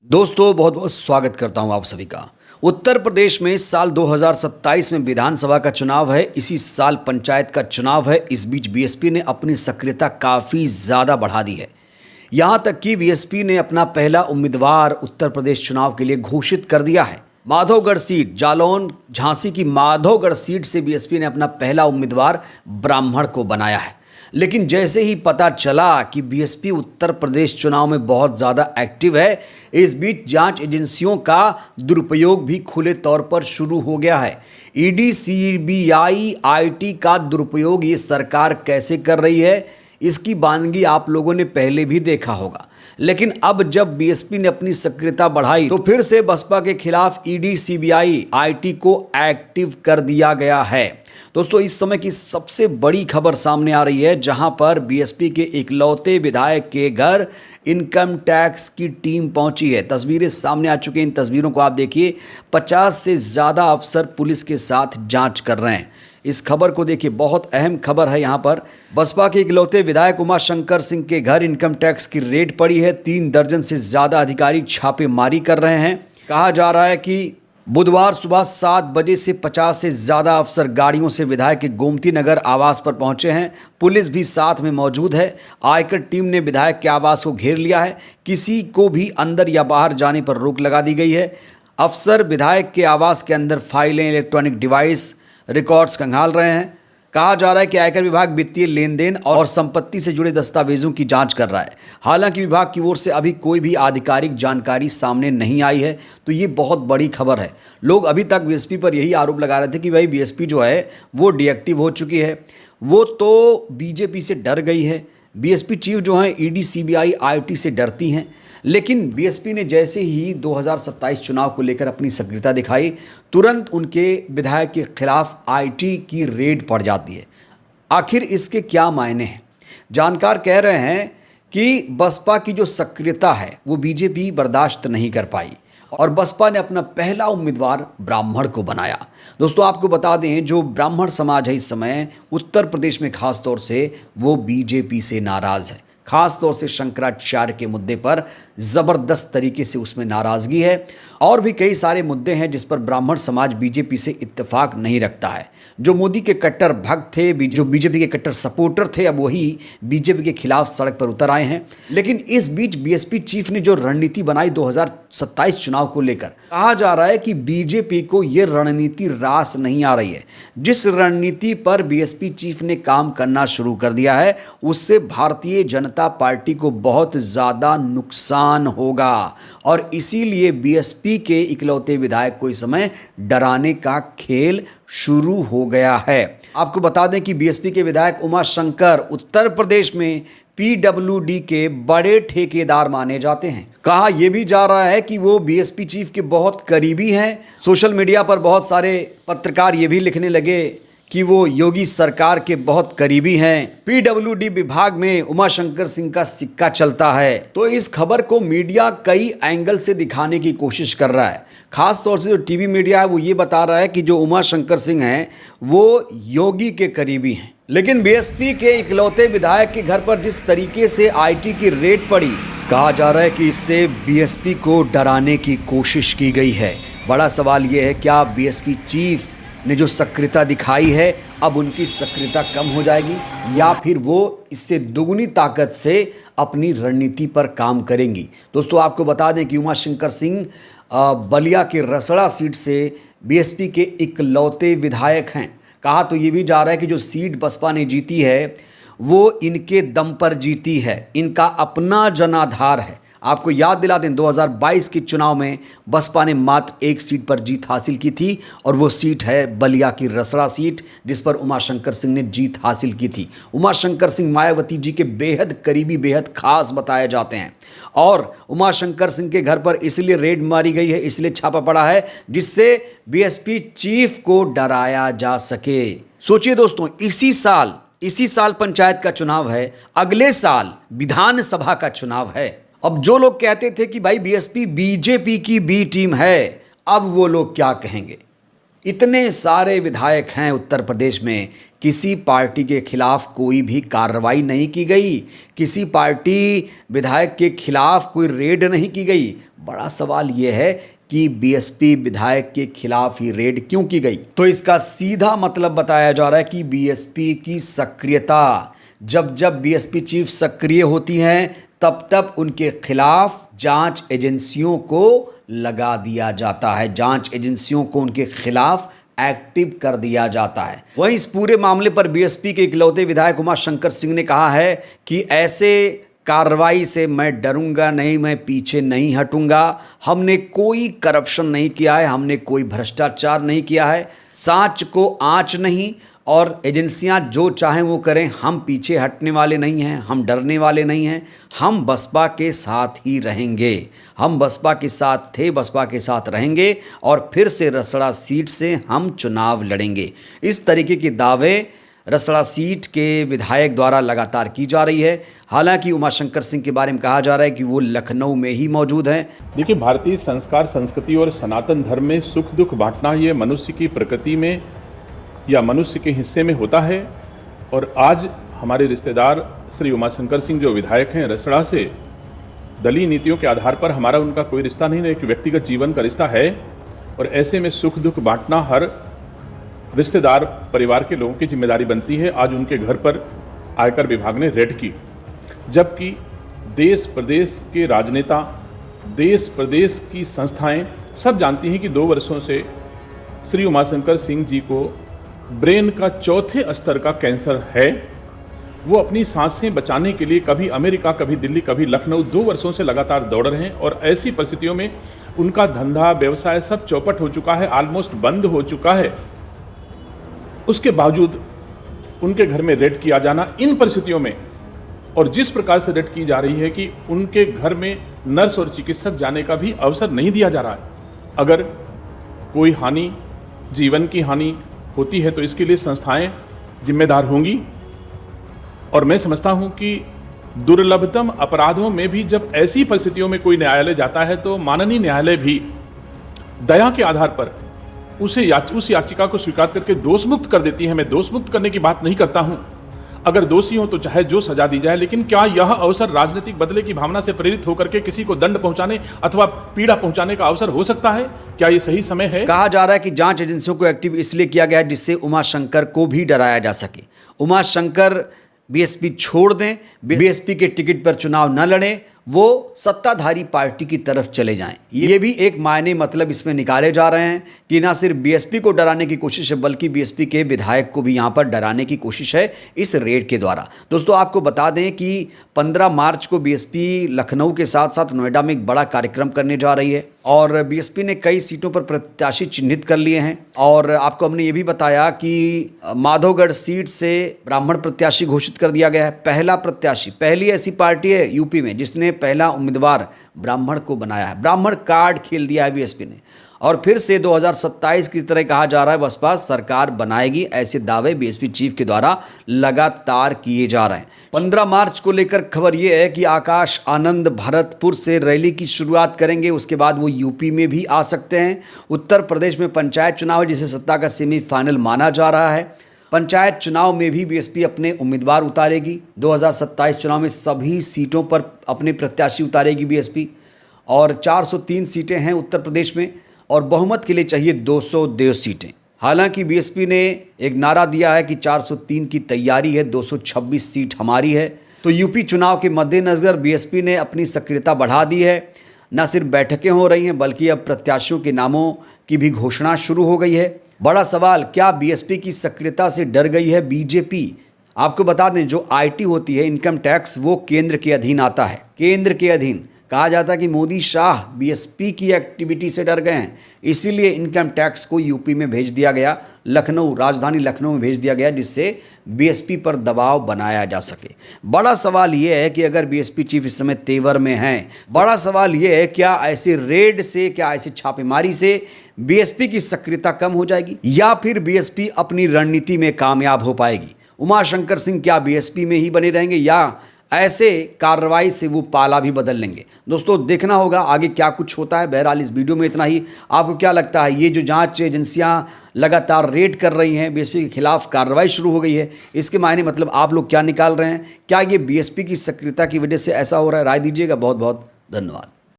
दोस्तों बहुत बहुत स्वागत करता हूं आप सभी का। उत्तर प्रदेश में साल 2027 में विधानसभा का चुनाव है। इसी साल पंचायत का चुनाव है। इस बीच बीएसपी ने अपनी सक्रियता काफ़ी ज़्यादा बढ़ा दी है। यहां तक कि बीएसपी ने अपना पहला उम्मीदवार उत्तर प्रदेश चुनाव के लिए घोषित कर दिया है। माधोगढ़ सीट, जालौन झांसी की माधोगढ़ सीट से बीएसपी ने अपना पहला उम्मीदवार ब्राह्मण को बनाया है। लेकिन जैसे ही पता चला कि बीएसपी उत्तर प्रदेश चुनाव में बहुत ज़्यादा एक्टिव है, इस बीच जांच एजेंसियों का दुरुपयोग भी खुले तौर पर शुरू हो गया है। ईडी, सीबीआई, आईटी का दुरुपयोग ये सरकार कैसे कर रही है, इसकी वानगी आप लोगों ने पहले भी देखा होगा। लेकिन अब जब बीएसपी ने अपनी सक्रियता बढ़ाई तो फिर से बसपा के खिलाफ ईडी, सीबीआई, आईटी को एक्टिव कर दिया गया है। दोस्तों, इस समय की सबसे बड़ी खबर सामने आ रही है, जहां पर बीएसपी के इकलौते विधायक के घर इनकम टैक्स की टीम पहुंची है। तस्वीरें सामने आ चुकी हैं। इन तस्वीरों को आप देखिए। 50 से ज़्यादा अफसर पुलिस के साथ जांच कर रहे हैं। इस खबर को देखिए, बहुत अहम खबर है। यहाँ पर बसपा के इकलौते विधायक उमाशंकर सिंह के घर इनकम टैक्स की रेड पड़ी है। 3 दर्जन से ज़्यादा अधिकारी छापेमारी कर रहे हैं। कहा जा रहा है कि बुधवार सुबह 7 बजे से 50 से ज़्यादा अफसर गाड़ियों से विधायक के गोमती नगर आवास पर पहुंचे हैं। पुलिस भी साथ में मौजूद है। आयकर टीम ने विधायक के आवास को घेर लिया है। किसी को भी अंदर या बाहर जाने पर रोक लगा दी गई है। अफसर विधायक के आवास के अंदर फाइलें, इलेक्ट्रॉनिक डिवाइस, रिकॉर्ड्स खंगाल रहे हैं। कहा जा रहा है कि आयकर विभाग वित्तीय लेन देन और संपत्ति से जुड़े दस्तावेजों की जांच कर रहा है। हालांकि विभाग की ओर से अभी कोई भी आधिकारिक जानकारी सामने नहीं आई है। तो ये बहुत बड़ी खबर है। लोग अभी तक बीएसपी पर यही आरोप लगा रहे थे कि भाई बीएसपी जो है वो डीएक्टिव हो चुकी है, वो तो बीजेपी से डर गई है। बीएसपी चीफ जो हैं ईडी, सीबीआई, आईटी से डरती हैं। लेकिन बीएसपी ने जैसे ही 2027 चुनाव को लेकर अपनी सक्रियता दिखाई, तुरंत उनके विधायक के खिलाफ आईटी की रेड पड़ जाती है। आखिर इसके क्या मायने हैं? जानकार कह रहे हैं कि बसपा की जो सक्रियता है वो बीजेपी बर्दाश्त नहीं कर पाई और बसपा ने अपना पहला उम्मीदवार ब्राह्मण को बनाया। दोस्तों, आपको बता दें, जो ब्राह्मण समाज है इस समय उत्तर प्रदेश में खास तौर से वो बीजेपी से नाराज़ है। खास तौर से शंकराचार्य के मुद्दे पर ज़बरदस्त तरीके से उसमें नाराज़गी है। और भी कई सारे मुद्दे हैं जिस पर ब्राह्मण समाज बीजेपी से इत्तेफाक नहीं रखता है। जो मोदी के कट्टर भक्त थे, जो बीजेपी के कट्टर सपोर्टर थे, अब वही बीजेपी के खिलाफ सड़क पर उतर आए हैं। लेकिन इस बीच बीएसपी चीफ ने जो रणनीति बनाई 2027 चुनाव को लेकर, कहा जा रहा है कि बीजेपी को ये रणनीति रास नहीं आ रही है। जिस रणनीति पर बीएसपी चीफ ने काम करना शुरू कर दिया है, उससे भारतीय जनता पार्टी को बहुत ज़्यादा नुकसान होगा। और इसीलिए बीएसपी के इकलौते विधायक को इस समय डराने का खेल शुरू हो गया है। आपको बता दें कि बीएसपी के विधायक उमाशंकर उत्तर प्रदेश में पीडब्ल्यूडी के बड़े ठेकेदार माने जाते हैं। कहा यह भी जा रहा है कि वो बीएसपी चीफ के बहुत करीबी हैं। सोशल मीडिया पर बहुत सारे पत्रकार ये भी लिखने लगे कि वो योगी सरकार के बहुत करीबी हैं। पीडब्ल्यूडी विभाग में उमाशंकर सिंह का सिक्का चलता है। तो इस खबर को मीडिया कई एंगल से दिखाने की कोशिश कर रहा है। खास तौर से जो टीवी मीडिया है वो ये बता रहा है कि जो उमाशंकर सिंह हैं वो योगी के करीबी हैं। लेकिन बीएसपी के इकलौते विधायक के घर पर जिस तरीके से आईटी की रेड पड़ी, कहा जा रहा है कि इससे बीएसपी को डराने की कोशिश की गई है। बड़ा सवाल ये है, क्या बीएसपी चीफ ने जो सक्रियता दिखाई है अब उनकी सक्रियता कम हो जाएगी या फिर वो इससे दुगनी ताकत से अपनी रणनीति पर काम करेंगी? दोस्तों, आपको बता दें कि उमाशंकर सिंह बलिया के रसड़ा सीट से बीएसपी के इकलौते विधायक हैं। कहा तो ये भी जा रहा है कि जो सीट बसपा ने जीती है वो इनके दम पर जीती है, इनका अपना जनाधार है। आपको याद दिला दें, 2022 के चुनाव में बसपा ने मात्र एक सीट पर जीत हासिल की थी और वो सीट है बलिया की रसड़ा सीट, जिस पर उमाशंकर सिंह ने जीत हासिल की थी। उमाशंकर सिंह मायावती जी के बेहद करीबी, बेहद खास बताए जाते हैं और उमाशंकर सिंह के घर पर इसलिए रेड मारी गई है, इसलिए छापा पड़ा है जिससे बीएसपी चीफ को डराया जा सके। सोचिए दोस्तों, इसी साल पंचायत का चुनाव है, अगले साल विधानसभा का चुनाव है। अब जो लोग कहते थे कि भाई बीएसपी बीजेपी की बी टीम है, अब वो लोग क्या कहेंगे? इतने सारे विधायक हैं उत्तर प्रदेश में, किसी पार्टी के खिलाफ कोई भी कार्रवाई नहीं की गई, किसी पार्टी विधायक के खिलाफ कोई रेड नहीं की गई। बड़ा सवाल यह है कि बीएसपी विधायक के खिलाफ ही रेड क्यों की गई? तो इसका सीधा मतलब बताया जा रहा है कि बीएसपी की सक्रियता, जब जब बीएसपी चीफ सक्रिय होती हैं तब तब उनके खिलाफ जांच एजेंसियों को लगा दिया जाता है, जांच एजेंसियों को उनके खिलाफ एक्टिव कर दिया जाता है। वहीं इस पूरे मामले पर बीएसपी के इकलौते विधायक उमाशंकर सिंह ने कहा है कि ऐसे कार्रवाई से मैं डरूंगा नहीं, मैं पीछे नहीं हटूंगा। हमने कोई करप्शन नहीं किया है, हमने कोई भ्रष्टाचार नहीं किया है, सांच को आंच नहीं, और एजेंसियां जो चाहें वो करें, हम पीछे हटने वाले नहीं हैं, हम डरने वाले नहीं हैं, हम बसपा के साथ ही रहेंगे। हम बसपा के साथ थे, बसपा के साथ रहेंगे और फिर से रसड़ा सीट से हम चुनाव लड़ेंगे। इस तरीके के दावे रसड़ा सीट के विधायक द्वारा लगातार की जा रही है। हालांकि उमाशंकर सिंह के बारे में कहा जा रहा है कि वो लखनऊ में ही मौजूद हैं। देखिए, भारतीय संस्कार, संस्कृति और सनातन धर्म में सुख दुख बांटना ये मनुष्य की प्रकृति में या मनुष्य के हिस्से में होता है। और आज हमारे रिश्तेदार श्री उमाशंकर सिंह जो विधायक हैं रसड़ा से, दलीय नीतियों के आधार पर हमारा उनका कोई रिश्ता नहीं है, एक व्यक्तिगत जीवन का रिश्ता है। और ऐसे में सुख दुख बांटना हर रिश्तेदार परिवार के लोगों की जिम्मेदारी बनती है। आज उनके घर पर आयकर विभाग ने रेड की, जबकि देश प्रदेश के राजनेता, देश प्रदेश की संस्थाएं सब जानती हैं कि 2 वर्षों से श्री उमाशंकर सिंह जी को ब्रेन का 4थे स्तर का कैंसर है। वो अपनी सांसें बचाने के लिए कभी अमेरिका, कभी दिल्ली, कभी लखनऊ 2 वर्षों से लगातार दौड़ रहे हैं। और ऐसी परिस्थितियों में उनका धंधा व्यवसाय सब चौपट हो चुका है, ऑलमोस्ट बंद हो चुका है। उसके बावजूद उनके घर में रेड किया जाना इन परिस्थितियों में, और जिस प्रकार से रेड की जा रही है कि उनके घर में नर्स और चिकित्सक जाने का भी अवसर नहीं दिया जा रहा है। अगर कोई हानि, जीवन की हानि होती है तो इसके लिए संस्थाएं जिम्मेदार होंगी। और मैं समझता हूं कि दुर्लभतम अपराधों में भी जब ऐसी परिस्थितियों में कोई न्यायालय जाता है तो माननीय न्यायालय भी दया के आधार पर उस याचिका को स्वीकार करके दोषमुक्त कर देती है। मैं दोषमुक्त करने की बात नहीं करता हूं, अगर दोषी हो तो चाहे जो सजा दी जाए, लेकिन क्या यह अवसर राजनीतिक बदले की भावना से प्रेरित होकर के किसी को दंड पहुंचाने अथवा पीड़ा पहुंचाने का अवसर हो सकता है? क्या यह सही समय है? कहा जा रहा है कि जांच एजेंसियों को एक्टिव इसलिए किया गया है जिससे उमाशंकर को भी डराया जा सके। उमाशंकर बीएसपी छोड़ दें, बीएसपी के टिकट पर चुनाव न लड़ें, वो सत्ताधारी पार्टी की तरफ चले जाएं। ये भी एक मायने मतलब इसमें निकाले जा रहे हैं कि ना सिर्फ बीएसपी को डराने की कोशिश है बल्कि बीएसपी के विधायक को भी यहाँ पर डराने की कोशिश है इस रेड के द्वारा। दोस्तों, आपको बता दें कि 15 मार्च को बीएसपी लखनऊ के साथ साथ नोएडा में एक बड़ा कार्यक्रम करने जा रही है और बीएसपी ने कई सीटों पर प्रत्याशी चिन्हित कर लिए हैं। और आपको हमने ये भी बताया कि माधोगढ़ सीट से ब्राह्मण प्रत्याशी घोषित कर दिया गया है। पहला प्रत्याशी, पहली ऐसी पार्टी है यूपी में जिसने पहला उम्मीदवार ब्राह्मण को बनाया है। ब्राह्मण कार्ड खेल दिया है बीएसपी ने। और फिर से 2027 की तरह कहा जा रहा है बसपा सरकार बनाएगी, ऐसे दावे बीएसपी चीफ के द्वारा लगातार किए जा रहे हैं। 15 मार्च को लेकर खबर यह है कि आकाश आनंद भरतपुर से रैली की शुरुआत करेंगे, उसके बाद वो यूपी में भी आ सकते हैं। उत्तर प्रदेश में पंचायत चुनाव है जिसे सत्ता का सेमीफाइनल माना जा रहा है। पंचायत चुनाव में भी बीएसपी अपने उम्मीदवार उतारेगी। 2027 चुनाव में सभी सीटों पर अपने प्रत्याशी उतारेगी बीएसपी। और 403 सीटें हैं उत्तर प्रदेश में और बहुमत के लिए चाहिए 202 सीटें। हालांकि बीएसपी ने एक नारा दिया है कि 403 की तैयारी है, 226 सीट हमारी है। तो यूपी चुनाव के मद्देनज़र बीएसपी ने अपनी सक्रियता बढ़ा दी है। न सिर्फ बैठकें हो रही हैं बल्कि अब प्रत्याशियों के नामों की भी घोषणा शुरू हो गई है। बड़ा सवाल, क्या बीएसपी की सक्रियता से डर गई है बीजेपी? आपको बता दें, जो आईटी होती है, इनकम टैक्स, वो केंद्र के अधीन आता है। केंद्र के अधीन कहा जाता है कि मोदी शाह बीएसपी की एक्टिविटी से डर गए हैं, इसीलिए इनकम टैक्स को यूपी में भेज दिया गया, लखनऊ, राजधानी लखनऊ में भेज दिया गया, जिससे बीएसपी पर दबाव बनाया जा सके। बड़ा सवाल ये है कि अगर बीएसपी चीफ इस समय तेवर में हैं, बड़ा सवाल ये है क्या ऐसे रेड से, क्या ऐसे छापेमारी से बीएसपी की सक्रियता कम हो जाएगी या फिर बीएसपी अपनी रणनीति में कामयाब हो पाएगी? उमाशंकर सिंह क्या बीएसपी में ही बने रहेंगे या ऐसे कार्रवाई से वो पाला भी बदल लेंगे। दोस्तों देखना होगा आगे क्या कुछ होता है। बहरहाल इस वीडियो में इतना ही। आपको क्या लगता है, ये जो जांच एजेंसियां लगातार रेड कर रही हैं, बीएसपी के खिलाफ कार्रवाई शुरू हो गई है, इसके मायने मतलब आप लोग क्या निकाल रहे हैं? क्या ये बीएसपी की सक्रियता की वजह से ऐसा हो रहा है? राय दीजिएगा। बहुत बहुत धन्यवाद।